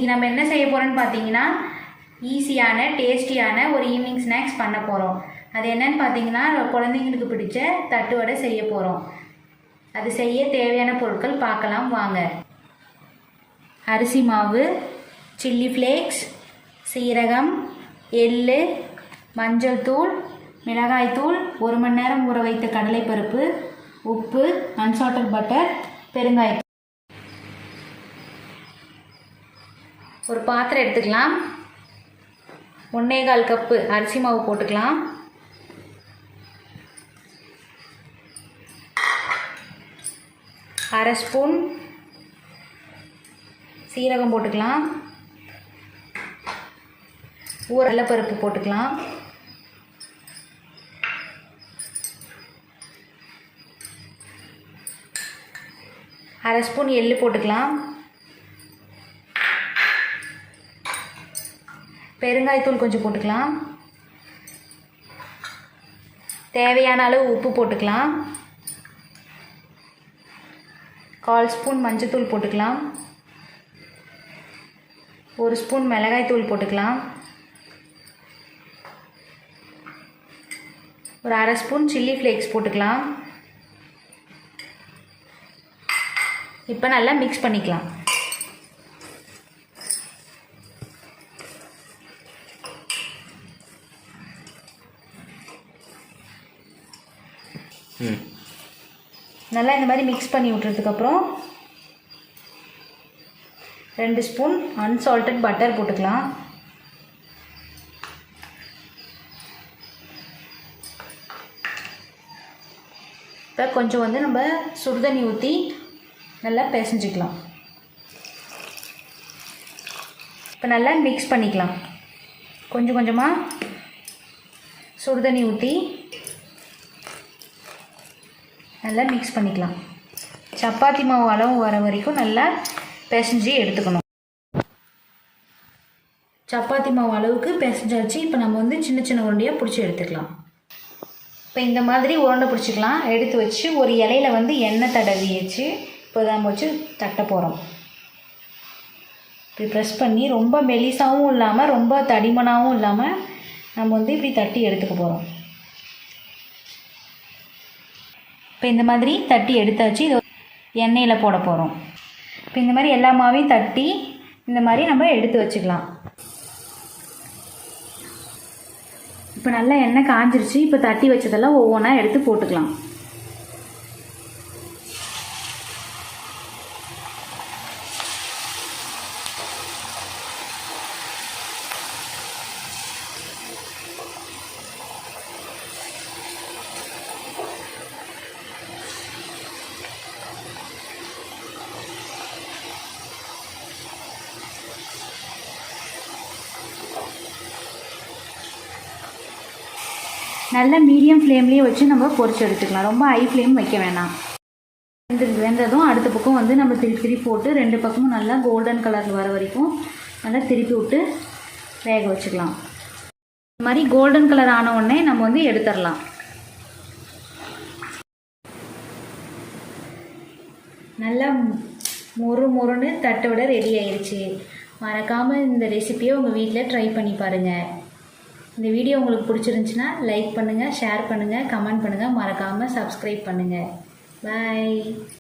நம்ம என்ன செய்ய போகிறோம்னு பார்த்தீங்கன்னா ஈஸியான டேஸ்டியான ஒரு ஈவினிங் ஸ்நாக்ஸ் பண்ண போகிறோம். அது என்னன்னு பார்த்தீங்கன்னா குழந்தைங்களுக்கு பிடிச்ச தட்டு வடை செய்ய போகிறோம். அது செய்ய தேவையான பொருட்கள் பார்க்கலாம் வாங்க. அரிசி மாவு, சில்லி ஃப்ளேக்ஸ், சீரகம், எள்ளு, மஞ்சள் தூள், மிளகாய் தூள், 1 மணி நேரம் ஊற வைத்த கடலைப்பருப்பு, உப்பு, அன்சால்டட் பட்டர், பெருங்காயம். ஒரு பாத்திரம் எடுத்துக்கலாம். 1/4 கப்பு அரிசி மாவு போட்டுக்கலாம். அரை ஸ்பூன் சீரகம் போட்டுக்கலாம். கடலைப்பருப்பு போட்டுக்கலாம். அரை ஸ்பூன் எள்ளு போட்டுக்கலாம். பெருங்காயத்தூள் கொஞ்சம் போட்டுக்கலாம். தேவையான அளவு உப்பு போட்டுக்கலாம். 1/4 ஸ்பூன் மஞ்சத்தூள் போட்டுக்கலாம். 1 ஸ்பூன் மிளகாய்த்தூள் போட்டுக்கலாம். ஒரு அரை ஸ்பூன் சில்லி ஃப்ளேக்ஸ் போட்டுக்கலாம். இப்போ நல்லா மிக்ஸ் பண்ணிக்கலாம். நல்லா இந்த மாதிரி மிக்ஸ் பண்ணி விட்டுறதுக்கப்புறம் 2 ஸ்பூன் அன்சால்டட் பட்டர் போட்டுக்கலாம். இப்போ கொஞ்சம் வந்து நம்ம சுடுதண்ணி ஊற்றி நல்லா பிசைஞ்சிக்கலாம். இப்போ நல்லா மிக்ஸ் பண்ணிக்கலாம். கொஞ்சம் கொஞ்சமாக சுடுதண்ணி ஊற்றி நல்லா மிக்ஸ் பண்ணிக்கலாம். சப்பாத்தி மாவு அளவு வர வரைக்கும் நல்லா பிசைஞ்சு எடுத்துக்கணும். சப்பாத்தி மாவு அளவுக்கு பிசைஞ்சாச்சு. இப்போ நம்ம வந்து சின்ன சின்ன உருண்டையாக பிடிச்சி எடுத்துக்கலாம். இப்போ இந்த மாதிரி உருண்டை பிடிச்சிக்கலாம். எடுத்து வச்சு ஒரு இலையில் வந்து எண்ணெய் தடவி வச்சு இப்போ நம்ம வச்சு தட்ட போகிறோம். இப்படி ப்ரெஸ் பண்ணி ரொம்ப மெலிசாகவும் இல்லாமல் ரொம்ப தடிமனாகவும் இல்லாமல் நம்ம வந்து இப்படி தட்டி எடுத்துக்க போகிறோம். இப்போ இந்த மாதிரி தட்டி எடுத்தாச்சு. இது எண்ணெயில் போட போகிறோம். இப்போ இந்த மாதிரி எல்லா மாவையும் தட்டி இந்த மாதிரி நம்ம எடுத்து வச்சுக்கலாம். இப்போ நல்லா எண்ணெய் காஞ்சிருச்சு. இப்போ தட்டி வச்சதெல்லாம் ஒவ்வொன்றா எடுத்து போட்டுக்கலாம். நல்ல மீடியம் ஃப்ளேம்லேயே வச்சு நம்ம பொரிச்சு எடுத்துக்கலாம். ரொம்ப ஹை ஃப்ளேம் வைக்க வேணாம். வெந்ததும் அடுத்த பக்கம் வந்து நம்ம திருப்பி போட்டு 2 பக்கமும் நல்லா கோல்டன் கலரில் வர வரைக்கும் நல்லா திருப்பி விட்டு வேக வச்சுக்கலாம். இந்த மாதிரி கோல்டன் கலர் ஆன உடனே நம்ம வந்து எடுத்துடலாம். நல்லா மொறுன்னு தட்டை விட ரெடி ஆயிடுச்சு. மறக்காமல் இந்த ரெசிபியை உங்கள் வீட்டில் ட்ரை பண்ணி பாருங்கள். இந்த வீடியோ உங்களுக்கு பிடிச்சிருந்துச்சுன்னா லைக் பண்ணுங்கள், ஷேர் பண்ணுங்கள், கமெண்ட் பண்ணுங்கள். மறக்காமல் சப்ஸ்கிரைப் பண்ணுங்கள். பாய்.